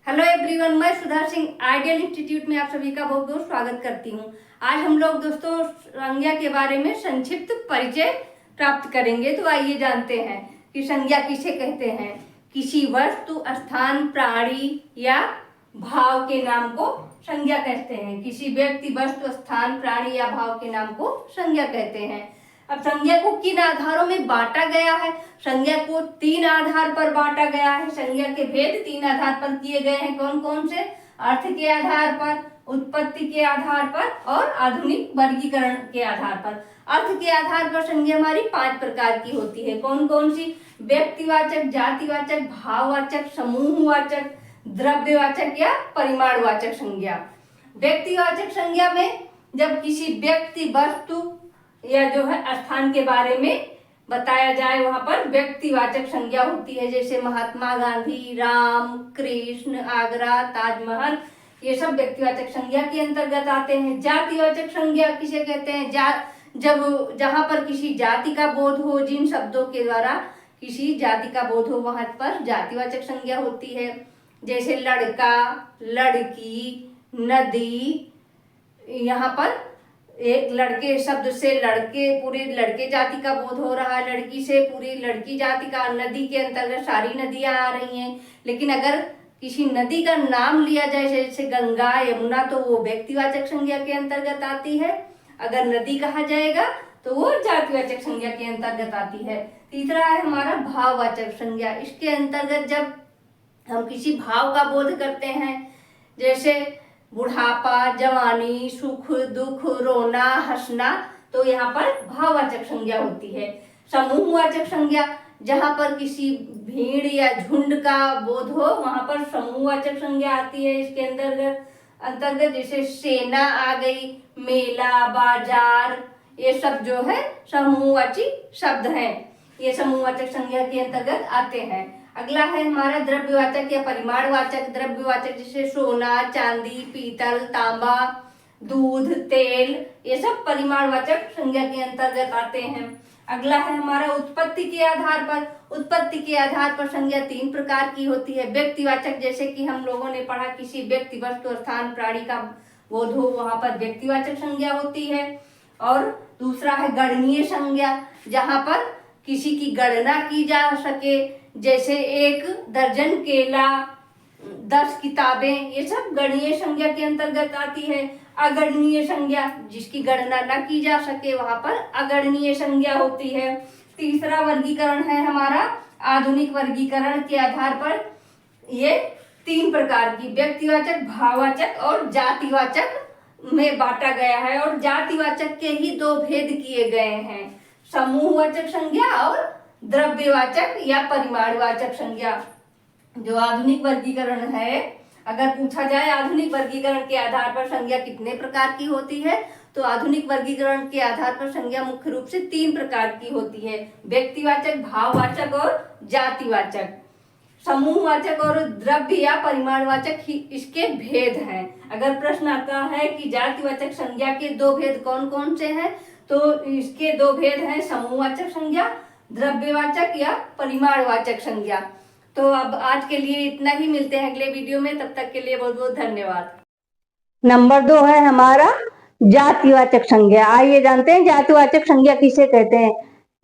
Hello everyone, मैं Sudha Singh ideal institute में आप सभी का बहुत बहुत स्वागत करती हूँ। आज हम लोग दोस्तों संज्ञा के बारे में संक्षिप्त परिचय प्राप्त करेंगे। तो आइए जानते हैं कि संज्ञा किसे कहते हैं। किसी वस्तु, स्थान, प्राणी या भाव के नाम को संज्ञा कहते हैं। किसी व्यक्ति, वस्तु, स्थान, प्राणी या भाव के नाम को संज्ञा कहते हैं। अब संज्ञा को किन आधारों में बांटा गया है? संज्ञा को 3 आधार पर बांटा गया है। संज्ञा के भेद 3 आधार पर किए गए हैं। कौन कौन से? अर्थ के आधार पर, उत्पत्ति के आधार पर और आधुनिक वर्गीकरण के आधार पर। अर्थ के आधार पर संज्ञा हमारी 5 प्रकार की होती है। कौन कौन सी? व्यक्तिवाचक, जातिवाचक, भाववाचक, समूहवाचक, द्रव्यवाचक या परिमाणवाचक संज्ञा। व्यक्तिवाचक संज्ञा में जब किसी व्यक्ति, वस्तु या जो है स्थान के बारे में बताया जाए, वहां पर व्यक्तिवाचक संज्ञा होती है। जैसे महात्मा गांधी, राम, कृष्ण, आगरा, ताजमहल, ये सब व्यक्तिवाचक संज्ञा के अंतर्गत आते हैं। जातिवाचक संज्ञा किसे कहते हैं? जब जहां पर किसी जाति का बोध हो, जिन शब्दों के द्वारा किसी जाति का बोध हो, वहां पर जातिवाचक संज्ञा होती है। जैसे लड़का, लड़की, नदी। यहाँ पर एक लड़के शब्द से लड़के, पूरे लड़के जाति का बोध हो रहा है। लड़की से पूरी लड़की जाति का। नदी के अंतर्गत सारी नदियां आ रही हैं। लेकिन अगर किसी नदी का नाम लिया जाए, जैसे गंगा, यमुना, तो वो व्यक्तिवाचक संज्ञा के अंतर्गत आती है। अगर नदी कहा जाएगा तो वो जातिवाचक संज्ञा के अंतर्गत आती है। तीसरा है हमारा भाववाचक संज्ञा। इसके अंतर्गत जब हम किसी भाव का बोध करते हैं, जैसे बुढ़ापा, जवानी, सुख, दुख, रोना, हंसना, तो यहाँ पर भाववाचक संज्ञा होती है। समूहवाचक संज्ञा, जहाँ पर किसी भीड़ या झुंड का बोध हो, वहां पर समूहवाचक संज्ञा आती है। इसके अंतर्गत जैसे सेना आ गई, मेला, बाजार, ये सब जो है समूहवाची शब्द हैं। ये समूहवाचक संज्ञा के अंतर्गत आते हैं। अगला है हमारा द्रव्यवाचक या परिमाणवाचक। द्रव्यवाचक जैसे सोना, चांदी, पीतल, तांबा, दूध, तेल, ये सब परिमाणवाचक संज्ञा के अंतर्गत आते हैं। अगला है हमारा उत्पत्ति के आधार पर। उत्पत्ति के आधार पर संज्ञा 3 प्रकार की होती है। व्यक्तिवाचक, जैसे कि हम लोगों ने पढ़ा, किसी व्यक्ति, वस्तु, स्थान, प्राणी का बोध हो, वहां पर व्यक्तिवाचक संज्ञा होती है। और दूसरा है गणनीय संज्ञा, जहां पर किसी की गणना की जा सके, जैसे 1 दर्जन केला, 10 किताबें, ये सब गणनीय संज्ञा के अंतर्गत आती है। अगणनीय संज्ञा, जिसकी गणना न की जा सके, वहां पर अगणनीय संज्ञा होती है। तीसरा वर्गीकरण है हमारा आधुनिक वर्गीकरण के आधार पर। ये 3 प्रकार की व्यक्तिवाचक, भाववाचक और जातिवाचक में बांटा गया है। और जातिवाचक के ही 2 भेद किए गए हैं, समूहवाचक संज्ञा और द्रव्यवाचक या परिमाणवाचक संज्ञा। जो आधुनिक वर्गीकरण है, अगर पूछा जाए आधुनिक वर्गीकरण के आधार पर संज्ञा कितने प्रकार की होती है, तो आधुनिक वर्गीकरण के आधार पर संज्ञा मुख्य रूप से 3 प्रकार की होती है। व्यक्तिवाचक, भाववाचक और जातिवाचक। समूहवाचक और द्रव्य या परिमाणवाचक ही इसके भेद हैं। अगर प्रश्न आता है कि जातिवाचक संज्ञा के 2 भेद कौन कौन से हैं, तो इसके 2 भेद हैं, समूहवाचक संज्ञा, द्रव्यवाचक या परिमाणवाचक संज्ञा। तो अब आज के लिए इतना ही। मिलते हैं अगले वीडियो में, तब तक के लिए बहुत बहुत धन्यवाद। नंबर 2 है हमारा जातिवाचक संज्ञा। आइए जानते हैं जातिवाचक संज्ञा किसे कहते हैं।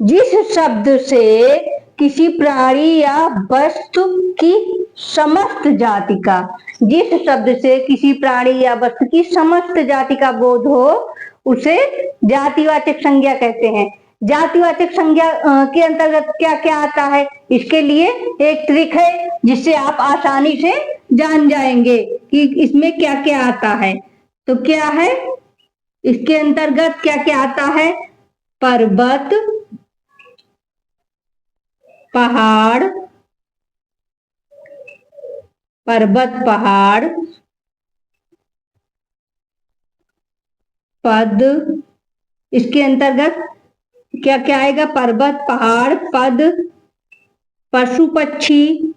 जिस शब्द से किसी प्राणी या वस्तु की समस्त जाति का, जिस शब्द से किसी प्राणी या वस्तु की समस्त जाति का बोध हो, उसे जातिवाचक संज्ञा कहते हैं। जातिवाचक संज्ञा के अंतर्गत क्या क्या आता है, इसके लिए एक ट्रिक है जिससे आप आसानी से जान जाएंगे कि इसमें क्या क्या आता है। तो क्या है इसके अंतर्गत, क्या क्या आता है? पर्वत, पहाड़, पर्वत, पहाड़, पद। इसके अंतर्गत क्या क्या आएगा? पर्वत, पहाड़, पद, पशु, पक्षी,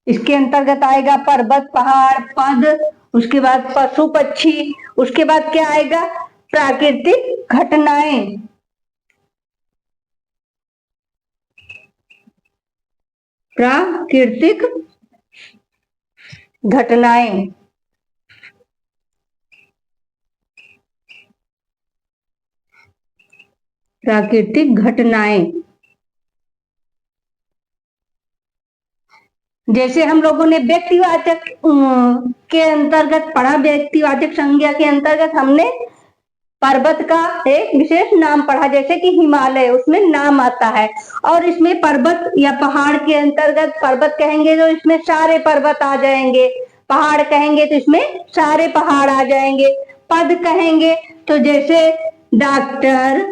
इसके अंतर्गत आएगा पर्वत, पहाड़, पद, उसके बाद पशु, पक्षी, उसके बाद क्या आएगा? प्राकृतिक घटनाएं। प्राकृतिक घटनाएं। प्राकृतिक घटनाएं जैसे हम लोगों ने व्यक्तिवाचक के अंतर्गत पढ़ा, व्यक्तिवाचक संज्ञा के अंतर्गत हमने पर्वत का एक विशेष नाम पढ़ा, जैसे कि हिमालय, उसमें नाम आता है। और इसमें पर्वत या पहाड़ के अंतर्गत पर्वत कहेंगे तो इसमें सारे पर्वत आ जाएंगे, पहाड़ कहेंगे तो इसमें सारे पहाड़ आ जाएंगे। पद कहेंगे तो जैसे डॉक्टर,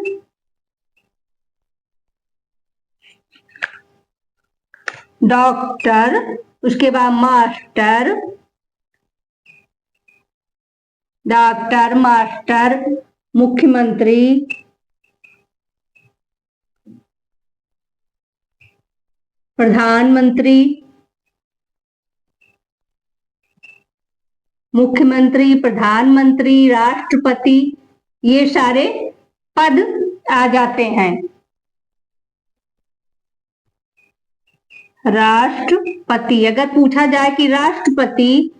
डॉक्टर, उसके बाद मास्टर, डॉक्टर, मास्टर, मुख्यमंत्री, प्रधानमंत्री, मुख्यमंत्री, प्रधानमंत्री, राष्ट्रपति, ये सारे पद आ जाते हैं। राष्ट्रपति, अगर पूछा जाए कि राष्ट्रपति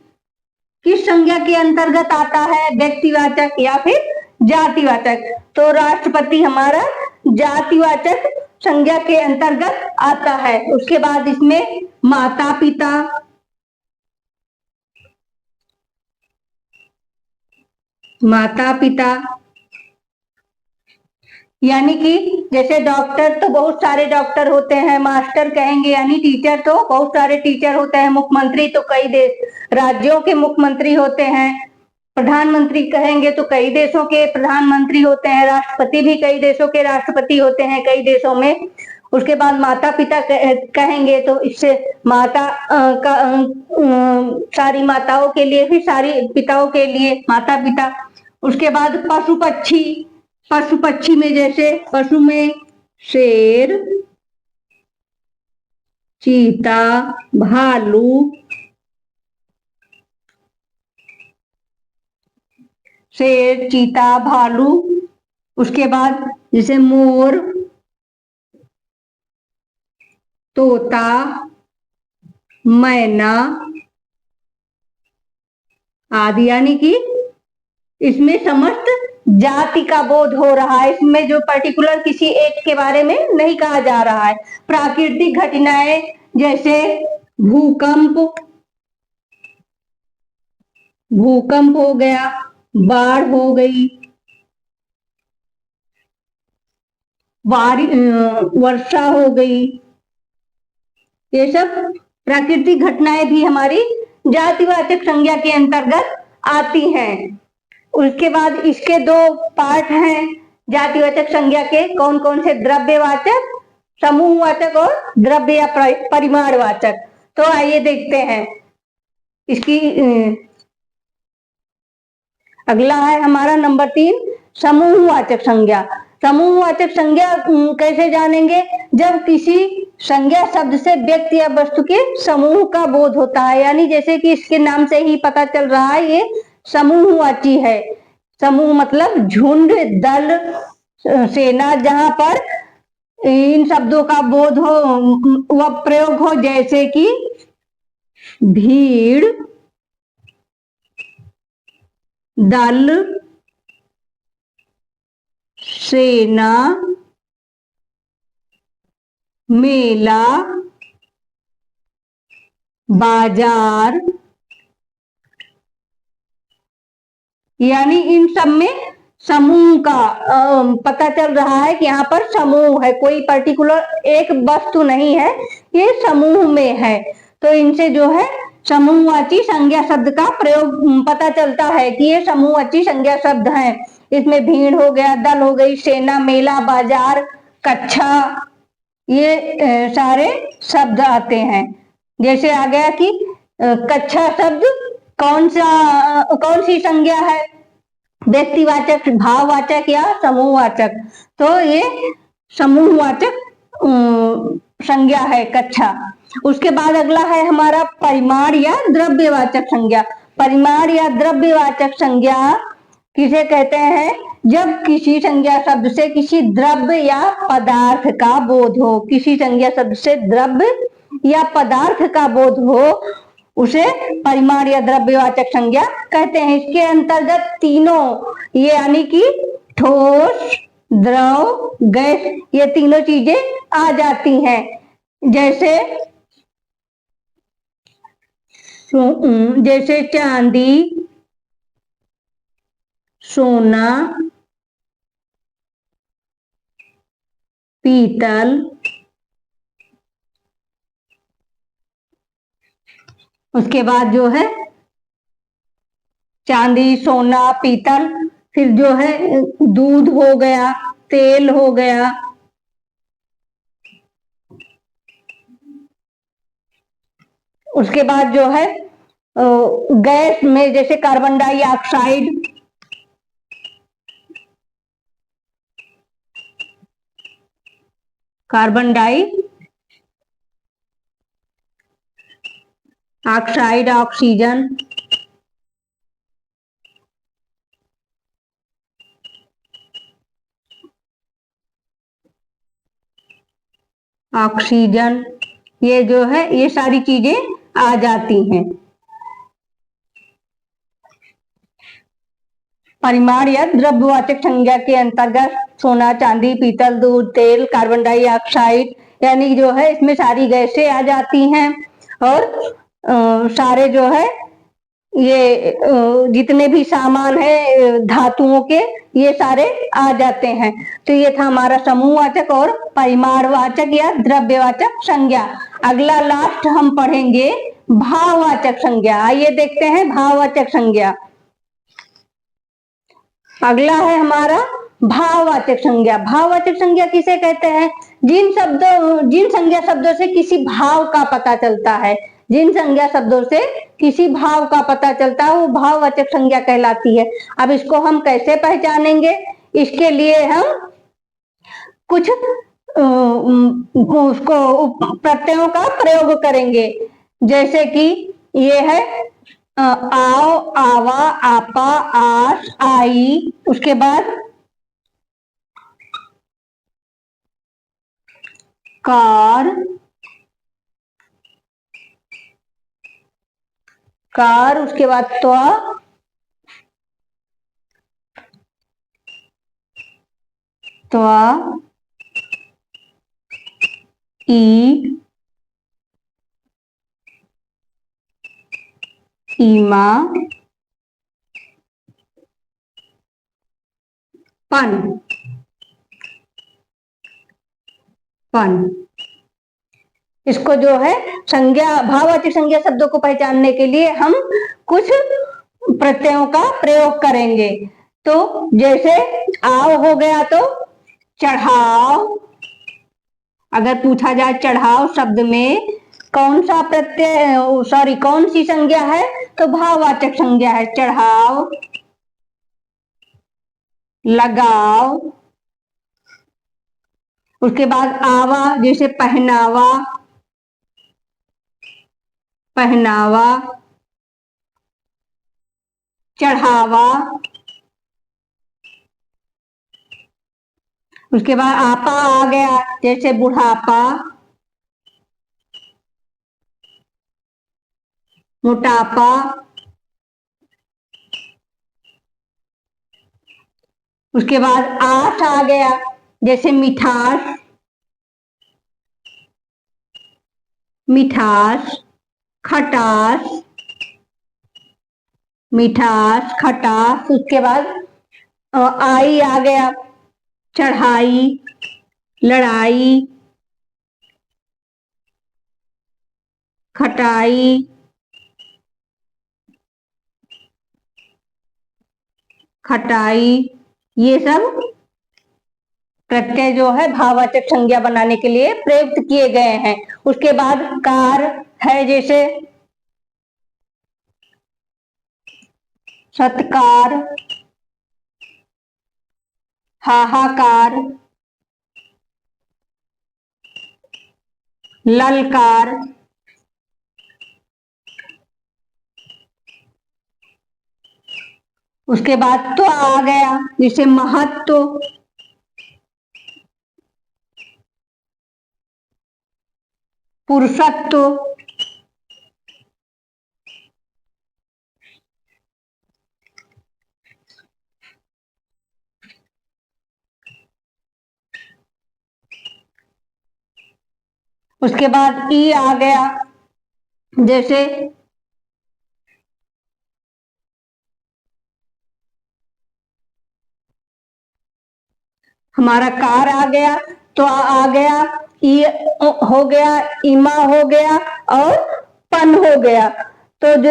किस संज्ञा के अंतर्गत आता है, व्यक्तिवाचक या फिर जातिवाचक, तो राष्ट्रपति हमारा जातिवाचक संज्ञा के अंतर्गत आता है। उसके बाद इसमें माता पिता, माता पिता यानी कि जैसे डॉक्टर तो बहुत सारे डॉक्टर होते हैं, मास्टर कहेंगे यानी टीचर तो बहुत सारे टीचर होते हैं, मुख्यमंत्री तो कई राज्यों के मुख्यमंत्री होते हैं, प्रधानमंत्री कहेंगे तो कई देशों के प्रधानमंत्री होते हैं, राष्ट्रपति भी कई देशों के राष्ट्रपति होते हैं कई देशों में। उसके बाद माता पिता कहेंगे तो इससे माता सारी माताओं के लिए भी, सारी पिताओं के लिए माता पिता। उसके बाद पशु पक्षी, पशु पक्षी में जैसे पशु में शेर, चीता, भालू, शेर, चीता, भालू। उसके बाद जैसे मोर, तोता, मैना आदि, यानी कि इसमें समस्त जाति का बोध हो रहा है। इसमें जो पर्टिकुलर किसी एक के बारे में नहीं कहा जा रहा है। प्राकृतिक घटनाएं जैसे भूकंप, भूकंप हो गया, बाढ़ हो गई, वर्षा हो गई, ये सब प्राकृतिक घटनाएं भी हमारी जातिवाचक संज्ञा के अंतर्गत आती हैं। उसके बाद इसके दो पार्ट हैं जातिवाचक संज्ञा के, कौन कौन से, द्रव्यवाचक, समूहवाचक और द्रव्य या परिमाणवाचक। तो आइए देखते हैं इसकी। अगला है हमारा नंबर 3, समूहवाचक संज्ञा। समूहवाचक संज्ञा कैसे जानेंगे, जब किसी संज्ञा शब्द से व्यक्ति या वस्तु के समूह का बोध होता है, यानी जैसे कि इसके नाम से ही पता चल रहा है ये समूहवाची है। समूह मतलब झुंड, दल, सेना, जहां पर इन शब्दों का बोध हो व प्रयोग हो, जैसे कि भीड़, दल, सेना, मेला, बाजार, यानी इन सब में समूह का पता चल रहा है कि यहाँ पर समूह है, कोई पर्टिकुलर एक वस्तु नहीं है, ये समूह में है। तो इनसे जो है समूहवाची संज्ञा शब्द का प्रयोग पता चलता है कि ये समूहवाची संज्ञा शब्द हैं। इसमें भीड़ हो गया, दल हो गई, सेना, मेला, बाजार, कक्षा, ये सारे शब्द आते हैं। जैसे आ गया कि कक्षा शब्द कौन सी संज्ञा है, व्यक्तिवाचक, भाववाचक या समूहवाचक, तो ये समूहवाचक संज्ञा है कक्षा। उसके बाद अगला है हमारा परिमाण या द्रव्यवाचक संज्ञा। परिमाण या द्रव्यवाचक संज्ञा किसे कहते हैं, जब किसी संज्ञा शब्द से किसी द्रव्य या पदार्थ का बोध हो, किसी संज्ञा शब्द से द्रव्य या पदार्थ का बोध हो, उसे परिमाण या द्रव्यवाचक संज्ञा कहते हैं। इसके अंतर्गत तीनों, ये यानी कि ठोस, द्रव, गैस, ये तीनों चीजें आ जाती हैं। जैसे चांदी, सोना, पीतल, उसके बाद जो है चांदी, सोना, पीतल, फिर जो है दूध हो गया, तेल हो गया, उसके बाद जो है गैस में जैसे carbon dioxide, carbon dioxide, oxygen, oxygen, ये जो है ये सारी चीजें आ जाती हैं। परिमाण या द्रव्यवाचक संज्ञा के अंतर्गत सोना, चांदी, पीतल, दूध, तेल, कार्बन डाइऑक्साइड, यानी जो है इसमें सारी गैसें आ जाती हैं और सारे जो है ये जितने भी सामान है धातुओं के, ये सारे आ जाते हैं। तो ये था हमारा समूहवाचक और परिमाणवाचक या द्रव्यवाचक संज्ञा। अगला लास्ट हम पढ़ेंगे भाववाचक संज्ञा। आइए देखते हैं भाववाचक संज्ञा। अगला है हमारा भाववाचक संज्ञा। भाववाचक संज्ञा किसे कहते हैं? जिन संज्ञा शब्दों से किसी भाव का पता चलता है, जिन संज्ञा शब्दों से किसी भाव का पता चलता है वो भाववाचक संज्ञा कहलाती है। अब इसको हम कैसे पहचानेंगे? इसके लिए हम कुछ उसको प्रत्ययों का प्रयोग करेंगे। जैसे कि ये है आओ, आवा, आपा, आस, आई, उसके बाद कार, उसके बाद त्वा, ई, ईमा, पन, इसको जो है संज्ञा, भाववाचक संज्ञा शब्दों को पहचानने के लिए हम कुछ प्रत्ययों का प्रयोग करेंगे। तो जैसे आओ हो गया तो चढ़ाओ। अगर पूछा जाए चढ़ाओ शब्द में कौन सा प्रत्यय, सॉरी कौन सी संज्ञा है, तो भाववाचक संज्ञा है। चढ़ाओ, लगाओ, उसके बाद आवा, जैसे पहनावा, चढ़ावा, उसके बाद आपा आ गया, जैसे बुढ़ापा, मोटापा, उसके बाद आस आ गया, जैसे मिठास, खटास, खटास, उसके बाद आई आ गया, चढ़ाई, लड़ाई, खटाई, ये सब प्रत्यय जो है भाववाचक संज्ञा बनाने के लिए प्रयुक्त किए गए हैं। उसके बाद कार है, जैसे सत्कार, हाहाकार, ललकार, उसके बाद तो आ गया, जैसे महत्व, पुरुषत्व, उसके बाद ई आ गया, जैसे हमारा कार आ गया, तो आ गया, ई हो गया, इमा हो गया और पन हो गया। तो जो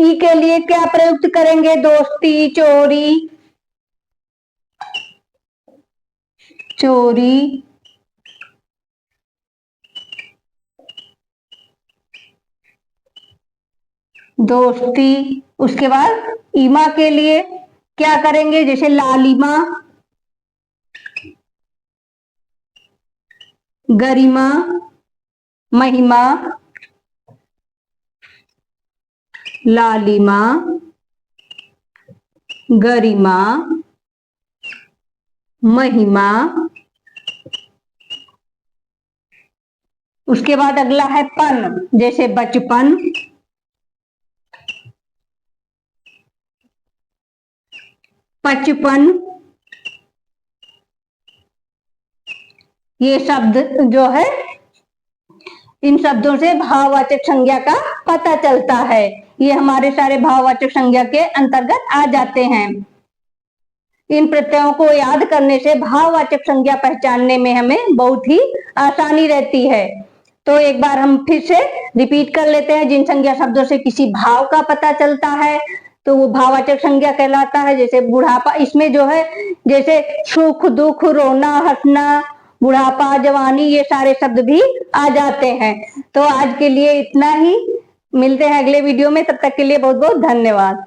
ई के लिए क्या प्रयुक्त करेंगे? दोस्ती, चोरी, चोरी, दोस्ती। उसके बाद ईमा के लिए क्या करेंगे? जैसे लालिमा, गरिमा, महिमा, लालिमा, गरिमा, महिमा। उसके बाद अगला है पन, जैसे बचपन, पचपन। ये शब्द जो है, इन शब्दों से भाववाचक संज्ञा का पता चलता है। ये हमारे सारे भाववाचक संज्ञा के अंतर्गत आ जाते हैं। इन प्रत्ययों को याद करने से भाववाचक संज्ञा पहचानने में हमें बहुत ही आसानी रहती है। तो एक बार हम फिर से रिपीट कर लेते हैं। जिन संज्ञा शब्दों से किसी भाव का पता चलता है तो वो भाववाचक संज्ञा कहलाता है। जैसे बुढ़ापा, इसमें जो है जैसे सुख, दुख, रोना, हंसना, बुढ़ापा, जवानी, ये सारे शब्द भी आ जाते हैं। तो आज के लिए इतना ही, मिलते हैं अगले वीडियो में, तब तक के लिए बहुत बहुत धन्यवाद।